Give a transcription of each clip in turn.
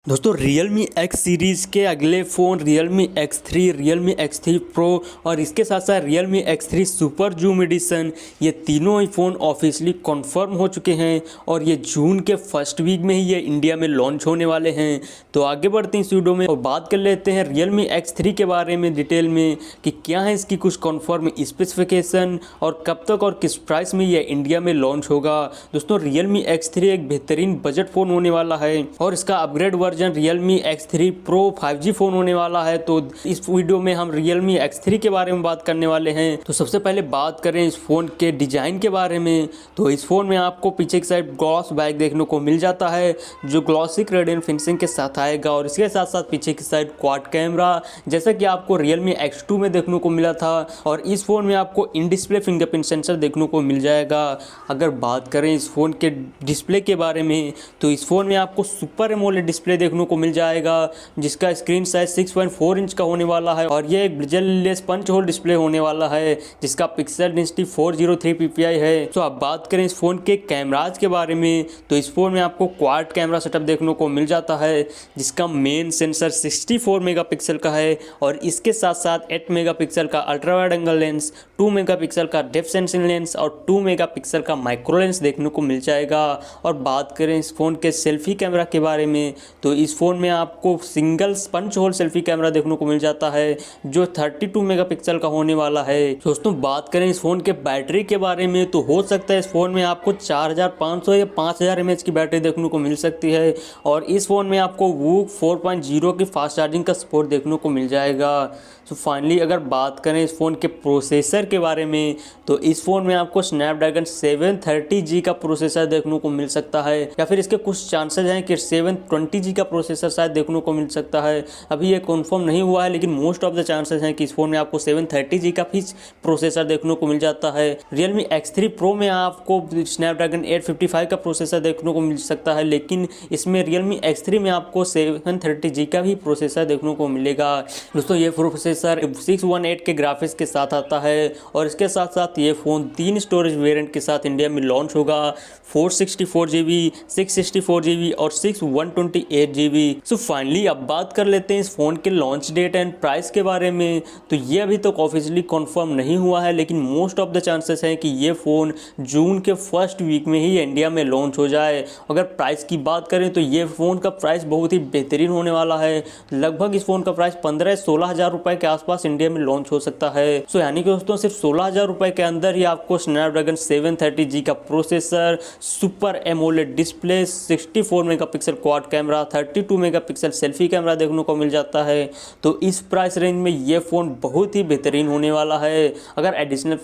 दोस्तों Realme X series के अगले phone Realme X3, Realme X3 Pro और इसके साथ साथ Realme X3 super zoom addition, ये तीनों ही फ़ोन ऑफिशियली कन्फर्म हो चुके हैं और ये जून के फर्स्ट वीक में ही ये इंडिया में लॉन्च होने वाले हैं। तो आगे बढ़ते हैं इस वीडियो में और बात कर लेते हैं Realme X3 के बारे में डिटेल में कि क्या है इसकी कुछ कन्फर्म स्पेसिफिकेशन और कब तक और किस प्राइस में ये इंडिया में लॉन्च होगा। दोस्तों Realme X3 एक बेहतरीन बजट फ़ोन होने वाला है और इसका upgrade version Realme X3 Pro 5G phone होने वाला है। तो इस वीडियो में हम Realme X3 के बारे में बात करने वाले हैं। तो सबसे पहले बात करें इस फ़ोन के डिज़ाइन के बारे में, तो इस फ़ोन में आपको पीछे की साइड ग्लॉस बैक देखने को मिल जाता है जो ग्लॉसिक रेडियन फिनिशिंग के साथ आएगा और इसके साथ साथ पीछे की साइड क्वाड कैमरा जैसा कि आपको Realme X2 में देखने को मिला था और इस फ़ोन में आपको इन डिस्प्ले फिंगरप्रिंट सेंसर देखने को मिल जाएगा। अगर बात करें इस फ़ोन के डिस्प्ले के बारे में, तो इस फ़ोन में आपको सुपर एमोलेड डिस्प्ले देखने को मिल जाएगा जिसका स्क्रीन साइज 6.4 इंच का होने वाला है और ये एक बेजल-लेस पंच होल डिस्प्ले होने वाला है जिसका पिक्सल डेंसिटी 403 ppi है। तो अब बात करें इस फ़ोन के कैमराज के बारे में, तो इस फ़ोन में आपको क्वाड कैमरा सेटअप देखने को मिल जाता है जिसका मेन सेंसर 64 मेगापिक्सल का है और इसके साथ साथ 8 मेगापिक्सल का ultra wide angle lens, 2 megapixel का डेप्थ सेंसिंग लेंस और 2 मेगापिक्सल का माइक्रो लेंस देखने को मिल जाएगा। और बात करें इस फ़ोन के सेल्फी कैमरा के बारे में, तो इस फ़ोन में आपको single punch hole selfie camera देखने को मिल जाता है जो 32 मेगापिक्सल का होने वाला है। दोस्तों बात करें इस फ़ोन के बैटरी के बारे में, तो हो सकता है इस फ़ोन में आपको 4500 या 5000 mAh की बैटरी देखने को मिल सकती है और इस फ़ोन में आपको वूक 4.0 की फास्ट चार्जिंग का सपोर्ट देखने को मिल जाएगा। तो फाइनली अगर बात करें इस फ़ोन के प्रोसेसर के बारे में, तो इस फ़ोन में आपको स्नैपड्रैगन 730G का प्रोसेसर देखने को मिल सकता है या फिर इसके कुछ चांसेस हैं कि 720G का प्रोसेसर शायद देखने को मिल सकता है। अभी ये कंफर्म नहीं हुआ है लेकिन मोस्ट ऑफ द चांसेस हैं कि इस फ़ोन में आपको 730G का भी प्रोसेसर देखने को मिल जाता है। Realme X3 Pro में आपको स्नैपड्रैगन 855 का प्रोसेसर देखने को मिल सकता है लेकिन इसमें Realme X3 में आपको 730G का भी प्रोसेसर देखने को मिलेगा। दोस्तों ये प्रोसेसर 618 के ग्राफिक्स के साथ आता है और इसके साथ साथ ये फ़ोन 3 स्टोरेज वेरिएंट के साथ इंडिया में लॉन्च होगा, 464GB, 664GB और 128GB। सो फाइनली अब बात कर लेते हैं इस फ़ोन के लॉन्च डेट एंड प्राइस के बारे में। तो ये अभी तक ऑफिशियली कंफर्म नहीं हुआ है लेकिन मोस्ट ऑफ द चांसेस हैं कि ये फ़ोन जून के फर्स्ट वीक में ही इंडिया में लॉन्च हो जाए। अगर प्राइस की बात करें तो ये फ़ोन का प्राइस बहुत ही बेहतरीन होने वाला है। लगभग इस फ़ोन का प्राइस 15-16 हज़ार रुपये के आसपास इंडिया में लॉन्च हो सकता है। सो यानी कि दोस्तों सिर्फ 16 हज़ार रुपये के अंदर ही आपको स्नैपड्रैगन 730G का processor, super AMOLED display, 64 megapixel quad camera, 32 megapixel selfie camera देखने को मिल जाता है। तो इस प्राइस रेंज में ये फ़ोन बहुत ही बेहतरीन होने वाला है। अगर एडिशनल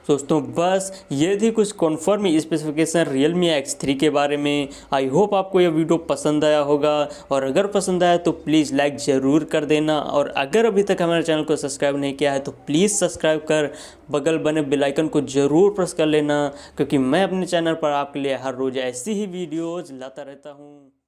दोस्तों बस ये थी कुछ कन्फर्म स्पेसिफिकेशन Realme X3 के बारे में। आई होप आपको ये वीडियो पसंद आया होगा और अगर पसंद आया तो प्लीज़ लाइक ज़रूर कर देना और अगर अभी तक हमारे चैनल को सब्सक्राइब नहीं किया है तो प्लीज़ सब्सक्राइब कर बगल बने बेल आइकन को ज़रूर प्रेस कर लेना क्योंकि मैं अपने चैनल पर आपके लिए हर रोज़ ऐसी ही वीडियोज़ लाता रहता हूँ।